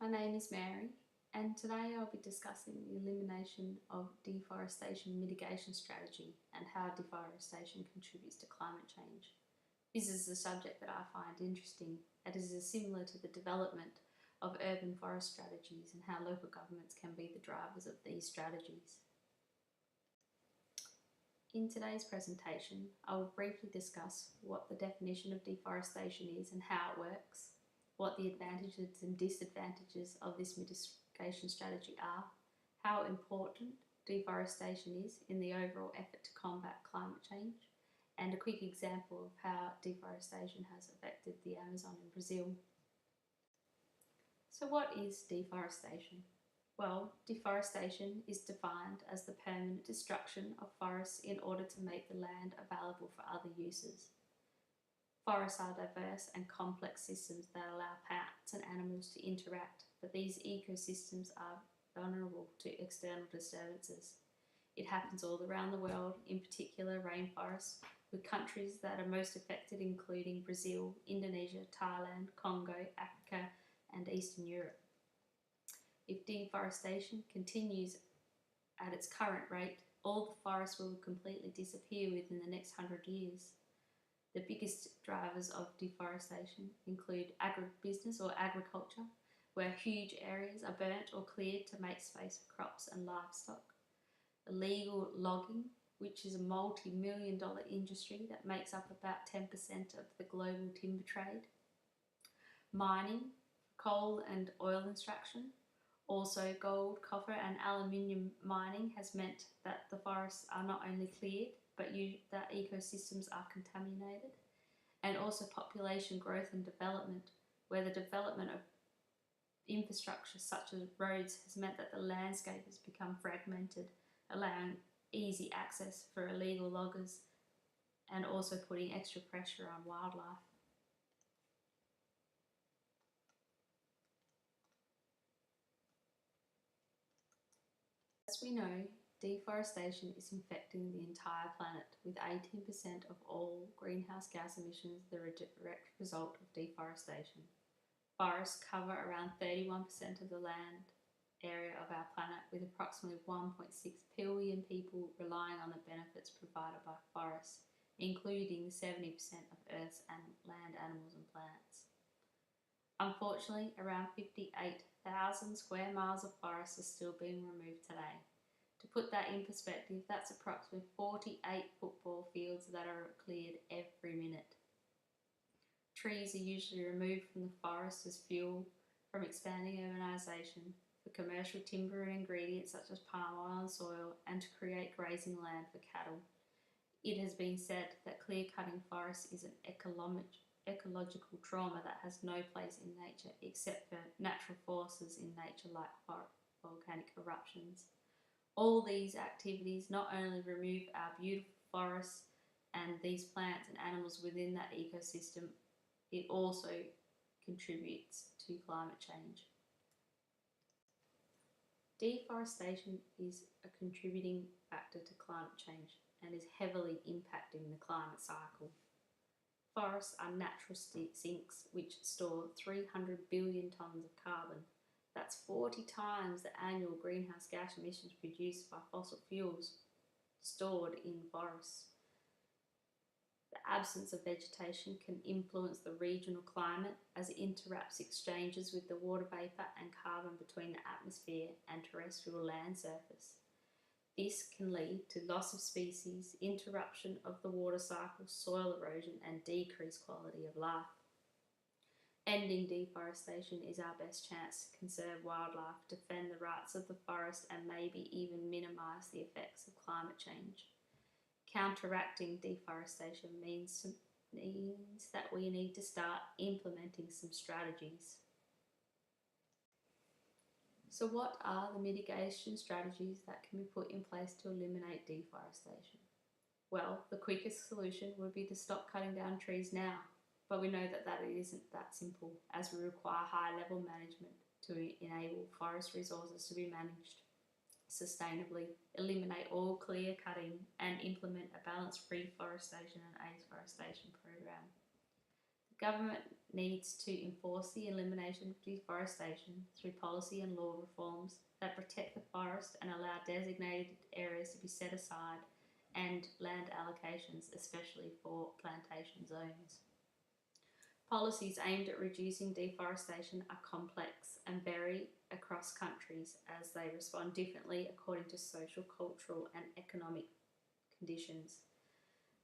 name is Mary, and today I'll be discussing the elimination of deforestation mitigation strategy and how deforestation contributes to climate change. This is a subject that I find interesting, as it is similar to the development of urban forest strategies and how local governments can be the drivers of these strategies. In today's presentation, I will briefly discuss what the definition of deforestation is and how it works, what the advantages and disadvantages of this mitigation strategy are, how important deforestation is in the overall effort to combat climate change, and a quick example of how deforestation has affected the Amazon in Brazil. So what is deforestation? Well, deforestation is defined as the permanent destruction of forests in order to make the land available for other uses. Forests are diverse and complex systems that allow plants and animals to interact, but these ecosystems are vulnerable to external disturbances. It happens all around the world, in particular rainforests, with countries that are most affected including Brazil, Indonesia, Thailand, Congo, Africa, and Eastern Europe. If deforestation continues at its current rate, all the forests will completely disappear within the next 100 years. The biggest drivers of deforestation include agribusiness or agriculture, where huge areas are burnt or cleared to make space for crops and livestock. Illegal logging, which is a multi-million-dollar industry that makes up about 10% of the global timber trade. Mining, coal and oil extraction. Also, gold, copper and aluminium mining has meant that the forests are not only cleared, but that ecosystems are contaminated. And also population growth and development, where the development of infrastructure such as roads has meant that the landscape has become fragmented, allowing easy access for illegal loggers and also putting extra pressure on wildlife. As we know, deforestation is infecting the entire planet, with 18% of all greenhouse gas emissions that are a direct result of deforestation. Forests cover around 31% of the land area of our planet, with approximately 1.6 billion people relying on the benefits provided by forests, including 70% of Earth's land animals and plants. Unfortunately, around 58,000 square miles of forest are still being removed today. To put that in perspective, that's approximately 48 football fields that are cleared every minute. Trees are usually removed from the forest as fuel from expanding urbanisation, for commercial timber and ingredients such as palm oil and soil, and to create grazing land for cattle. It has been said that clear-cutting forests is an ecological trauma that has no place in nature except for natural forces in nature like volcanic eruptions. All these activities not only remove our beautiful forests and these plants and animals within that ecosystem, it also contributes to climate change. Deforestation is a contributing factor to climate change and is heavily impacting the climate cycle. Forests are natural sinks which store 300 billion tonnes of carbon. That's 40 times the annual greenhouse gas emissions produced by fossil fuels stored in forests. The absence of vegetation can influence the regional climate as it interrupts exchanges with the water vapour and carbon between the atmosphere and terrestrial land surface. This can lead to loss of species, interruption of the water cycle, soil erosion and decreased quality of life. Ending deforestation is our best chance to conserve wildlife, defend the rights of the forest and maybe even minimise the effects of climate change. Counteracting deforestation means that we need to start implementing some strategies. So what are the mitigation strategies that can be put in place to eliminate deforestation? Well, the quickest solution would be to stop cutting down trees now, but we know that it isn't that simple, as we require high-level management to enable forest resources to be managed sustainably, eliminate all clear cutting and implement a balanced reforestation and afforestation program. The government needs to enforce the elimination of deforestation through policy and law reforms that protect the forest and allow designated areas to be set aside and land allocations, especially for plantation zones. Policies aimed at reducing deforestation are complex and vary across countries as they respond differently according to social, cultural, and economic conditions.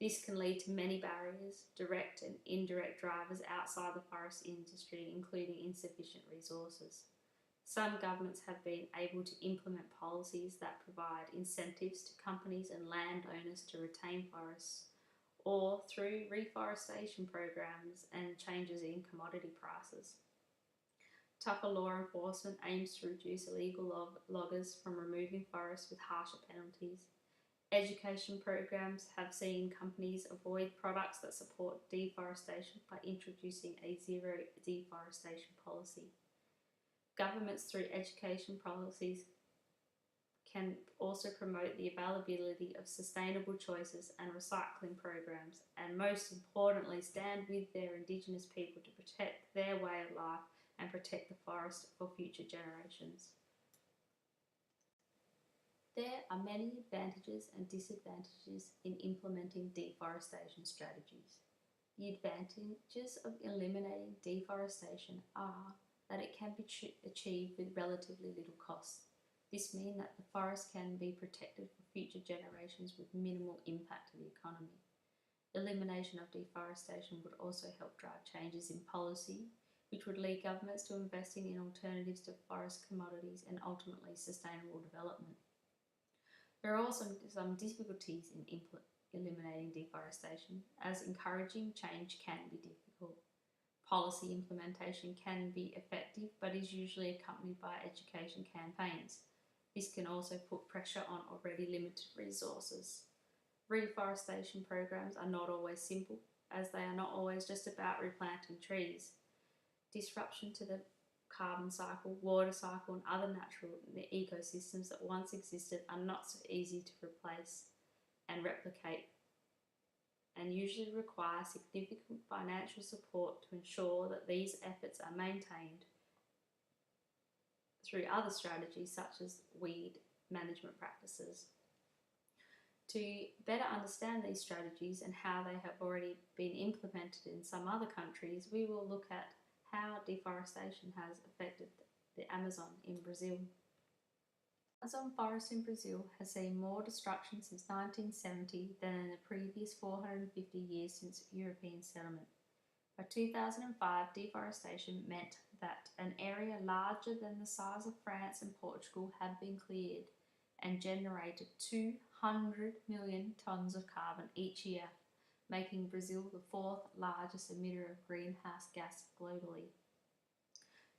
This can lead to many barriers, direct and indirect drivers outside the forest industry, including insufficient resources. Some governments have been able to implement policies that provide incentives to companies and landowners to retain forests, or through reforestation programs and changes in commodity prices. Tougher law enforcement aims to reduce illegal loggers from removing forests with harsher penalties. Education programs have seen companies avoid products that support deforestation by introducing a zero deforestation policy. Governments, through education policies, can also promote the availability of sustainable choices and recycling programs, and most importantly, stand with their Indigenous people to protect their way of life and protect the forest for future generations. There are many advantages and disadvantages in implementing deforestation strategies. The advantages of eliminating deforestation are that it can be achieved with relatively little cost. This means that the forest can be protected for future generations with minimal impact to the economy. Elimination of deforestation would also help drive changes in policy, which would lead governments to investing in alternatives to forest commodities and ultimately sustainable development. There are also some difficulties in eliminating deforestation, as encouraging change can be difficult. Policy implementation can be effective, but is usually accompanied by education campaigns. This can also put pressure on already limited resources. Reforestation programs are not always simple, as they are not always just about replanting trees. Disruption to the carbon cycle, water cycle, and other natural ecosystems that once existed are not so easy to replace and replicate, and usually require significant financial support to ensure that these efforts are maintained through other strategies such as weed management practices. To better understand these strategies and how they have already been implemented in some other countries, we will look at how deforestation has affected the Amazon in Brazil. The Amazon forest in Brazil has seen more destruction since 1970 than in the previous 450 years since European settlement. By 2005, deforestation meant that an area larger than the size of France and Portugal had been cleared and generated 200 million tonnes of carbon each year, making Brazil the fourth largest emitter of greenhouse gas globally.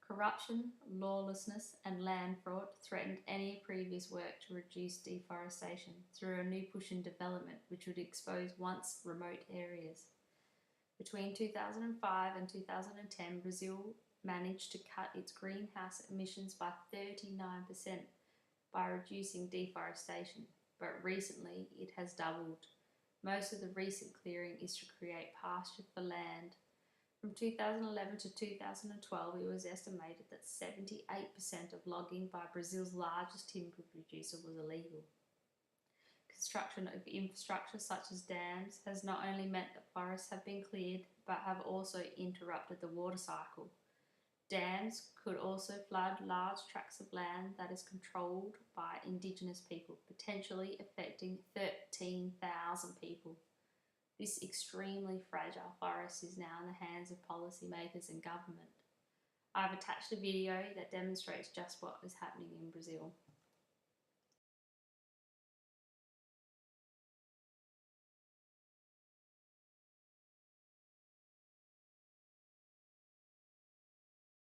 Corruption, lawlessness, and land fraud threatened any previous work to reduce deforestation through a new push in development which would expose once remote areas. Between 2005 and 2010, Brazil managed to cut its greenhouse emissions by 39% by reducing deforestation, but recently it has doubled. Most of the recent clearing is to create pasture for land. From 2011 to 2012, it was estimated that 78% of logging by Brazil's largest timber producer was illegal. Construction of infrastructure such as dams has not only meant that forests have been cleared, but have also interrupted the water cycle. Dams could also flood large tracts of land that is controlled by Indigenous people, potentially affecting 13,000 people. This extremely fragile forest is now in the hands of policymakers and government. I've attached a video that demonstrates just what is happening in Brazil.